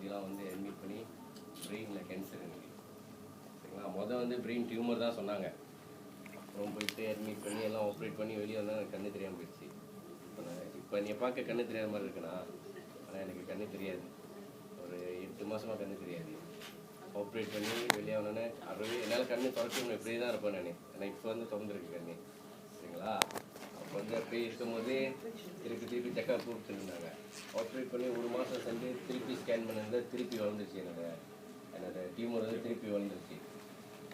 ஹாஸ்பிட்டலுக்கெல்லாம் வந்து அட்மிட் பண்ணி பிரெயினில் கேன்சர் எனக்கு. சரிங்களா, மொதல் வந்து பிரெயின் டியூமர் தான் சொன்னாங்க. அப்புறம் போயிட்டு அட்மிட் பண்ணி எல்லாம் ஆப்ரேட் பண்ணி வெளியே வந்தால் எனக்கு கண்ணு தெரியாமல் போயிடுச்சு. இப்போ நீ பார்க்க கண்ணு தெரியாத மாதிரி இருக்குண்ணா, ஆனால் எனக்கு கண்ணு தெரியாது. ஒரு 8 மாதமாக கண்ணு தெரியாது. ஆப்ரேட் பண்ணி வெளியே வந்தோன்னே என்னால் கண்ணு திறக்கணும் இப்படியே தான் இருப்பேன் நான். ஏன்னா இப்போ வந்து திறந்துருக்கு கண்ணு. சரிங்களா, அப்போ வந்து அப்படியே இருக்கும்போது திருப்பி செக்கப் கூப்பிட்டுருந்தாங்க. ஆப்ரேட் பண்ணி 1 மாதம் செஞ்சு திருப்பி ஸ்கேன் பண்ணியிருந்தா திருப்பி வளர்ந்துருச்சு. என்னோட டியூமர் வந்து திருப்பி வளர்ந்துருச்சு.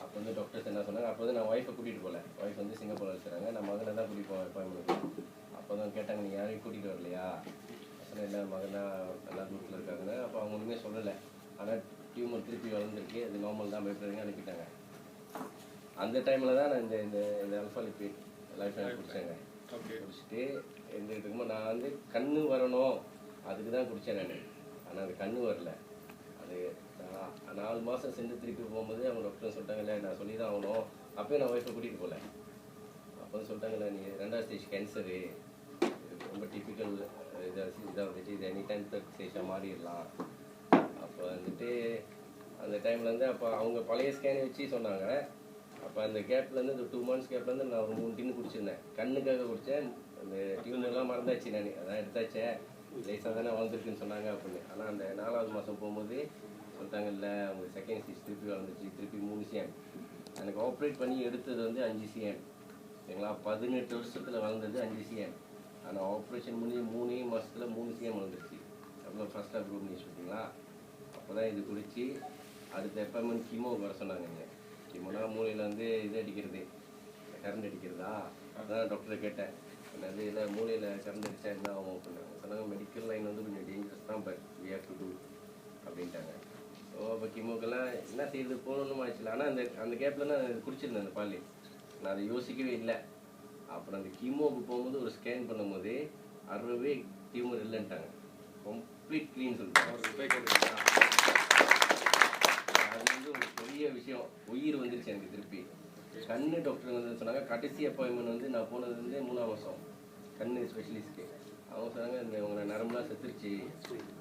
அப்போ வந்து டாக்டர்ஸ் என்ன சொன்னாங்க, அப்போ வந்து நான் ஒய்ஃபை கூட்டிகிட்டு போகல. ஒய்ஃப் வந்து சிங்கப்பூரில் வச்சுறாங்க, நான் மகனை தான் கூட்டிகிட்டு போவேன் அப்பாயின்மெண்ட். அப்போ தான் கேட்டாங்க, நீங்கள் யாரையும் கூட்டிகிட்டு வரலையா? சொன்னேன், இல்லை மகன் தான் நல்லா தூரத்தில் இருக்காங்க. அப்போ அவங்க ஒன்றுமே சொல்லலை. ஆனால் டியூமர் திருப்பி வளர்ந்துருக்கு, அது நார்மல் தான், பயப்படுறீங்க அனுப்பிட்டாங்க. அந்த டைமில் தான் நான் இந்த அல்ஃபா லிப்பிட் லைஃப் குடித்தேங்க. குடிச்சிட்டு இருந்துகிட்டு இருக்கும்போது நான் வந்து கண்ணு வரணும் அதுக்கு தான் குடித்தேன் நான். ஆனால் அது கண்ணு வரல. அது 4 மாதம் சென்று திருப்பி போகும்போது அவங்க டாக்டர் சொல்லிட்டாங்கல்ல, நான் சொல்லி தான் ஆகணும். அப்போயும் நான் ஒய்ஃபை கூட்டிகிட்டு போகல. அப்போ வந்து சொல்லிட்டாங்கல்ல, நீ 2வது ஸ்டேஜ் கேன்சரு, ரொம்ப டிப்பிக்கல் இதாக வந்துச்சு, இது எனி டைம் 3rd ஸ்டேஜாக மாறிடலாம். அப்போ வந்துட்டு அந்த டைமில் வந்து அப்போ அவங்க பழைய ஸ்கேனை வச்சு சொன்னாங்க. அப்போ அந்த கேப்லேருந்து இந்த 2 months கேப்லேருந்து நான் ஒரு 3 டின்னு குடிச்சிருந்தேன். கண்ணுக்காக குடித்தேன். அந்த டியூமர்லாம் மறந்தாச்சு நான், அதான் எடுத்தாச்சே, லேசாக தானே வளர்ந்துருக்குன்னு சொன்னாங்க அப்படின்னு. ஆனால் அந்த 4வது மாதம் போகும்போது சொல்லிட்டாங்க, இல்லை அவங்க 2nd ஸ்டேஜ் திருப்பி வளர்ந்துச்சு, திருப்பி 3 cm. எனக்கு ஆப்ரேட் பண்ணி எடுத்தது வந்து 5 cm. சரிங்களா, 18 வருஷத்தில் வளர்ந்தது 5 cm. ஆனால் ஆப்ரேஷன் பண்ணி 3 மாதத்தில் 3 cm வளர்ந்துருச்சு. அவ்வளோ ஃபஸ்ட்டாக குரூப் நியூஸ் பார்த்தீங்களா. அப்போ தான் இது குடித்து அடுத்த அப்பாயின்மெண்ட் கீமோவுக்கு வர சொன்னாங்க. நீங்கள் கீமோனா மூளையில் வந்து இது அடிக்கிறது, கரண்ட் அடிக்கிறதா? அதான் டாக்டரை கேட்டேன், என்னது இல்லை மூளையில் கரண்ட் அடித்தா என்ன ஆகும் அப்படின்னாங்க. சொன்னாங்க, மெடிக்கல் லைன் வந்து கொஞ்சம் டேஞ்சரஸ் தான், but we have to do அப்படின்ட்டாங்க. ஸோ அப்போ கீமோக்கெல்லாம் என்ன செய்யுது போகணுன்னு ஆயிடுச்சு. ஆனால் அந்த கேப்பில் நான் குடிச்சிருந்தேன் அந்த பால், நான் அதை யோசிக்கவே இல்லை. அப்புறம் அந்த கீமோவுக்கு போகும்போது ஒரு ஸ்கேன் பண்ணும்போது 60 டியூமர் இல்லைன்ட்டாங்க, கம்ப்ளீட் க்ளீன் சொல்லிட்டாங்க. அது வந்து ஒரு பெரிய விஷயம். உயிர் வந்துருச்சு எனக்கு திருப்பி. கண்ணு டாக்டர் வந்து சொன்னாங்க, கடைசி அப்பாயின்மெண்ட் வந்து நான் போனது வந்து 3ஆம் மாதம் கண்ணு ஸ்பெஷலிஸ்ட்க்கு. அவங்க சொன்னாங்க, இந்த உங்களை நரம்புலாம் செத்துருச்சு,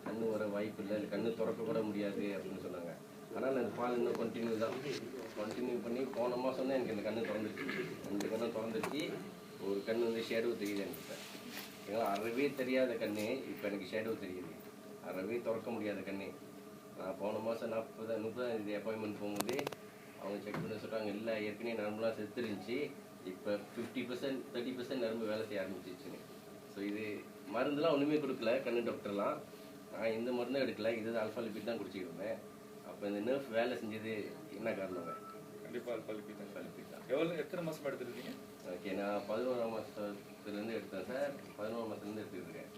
கண்ணு வர வாய்ப்பு இல்லை, இல்லை கண்ணு திறக்க கூட முடியாது அப்படின்னு சொன்னாங்க. ஆனால் அந்த பால் இன்னும் கண்டினியூ பண்ணி போன மாதம் தான் எனக்கு இந்த கண்ணு திறந்துருச்சு. 2 கண்ணும் திறந்துருச்சு. ஒரு கண் வந்து ஷேடோ தெரியுது எனக்கு. ஏன்னா அறவே தெரியாத கண்ணு இப்போ எனக்கு ஷேடோ தெரியுது. அறவே திறக்க முடியாத கண்ணு. நான் போன மாதம் 30 அப்பாயின்மெண்ட் போகும்போது அவங்க செக் பண்ணி சொல்கிறாங்க, இல்லை ஏற்கனவே நரம்புலாம் செத்துருந்துச்சு, இப்போ 50% 30% நரம்பு வேலை செய்ய ஆரம்பிச்சிச்சுன்னு. ஸோ இது மருந்துலாம் ஒன்றுமே கொடுக்கல கண்ணு டாக்டர்லாம். நான் இந்த மருந்தும் எடுக்கல, இது அல்ஃபா லிப்பிட் தான் குடிச்சிட்டு இருந்தேன். அப்போ இந்த நர்வ் வேலை செஞ்சது என்ன காரணங்க? கண்டிப்பாக அல்ஃபா லிப்பிட் தான். எத்தனை மாதமாக எடுத்துருக்கீங்க? ஓகே, நான் 11ஆம் மாதத்துலேருந்து எடுத்தேன் சார். 11ஆம் மாதத்துலேருந்து எடுத்துருக்கேன்.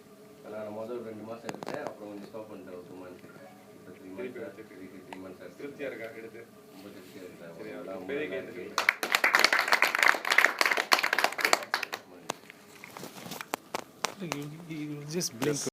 ஆனால் நான் முதல் 2 மாதம் எடுத்தேன், அப்புறம் கொஞ்சம் ஸ்டாப் பண்ணிட்டேன் ஒரு 2 months. இப்போ 3 months சார். திருப்தியாக இருக்கா எடுத்து? ரொம்ப திருப்தியாக இருக்கேன். You just blink.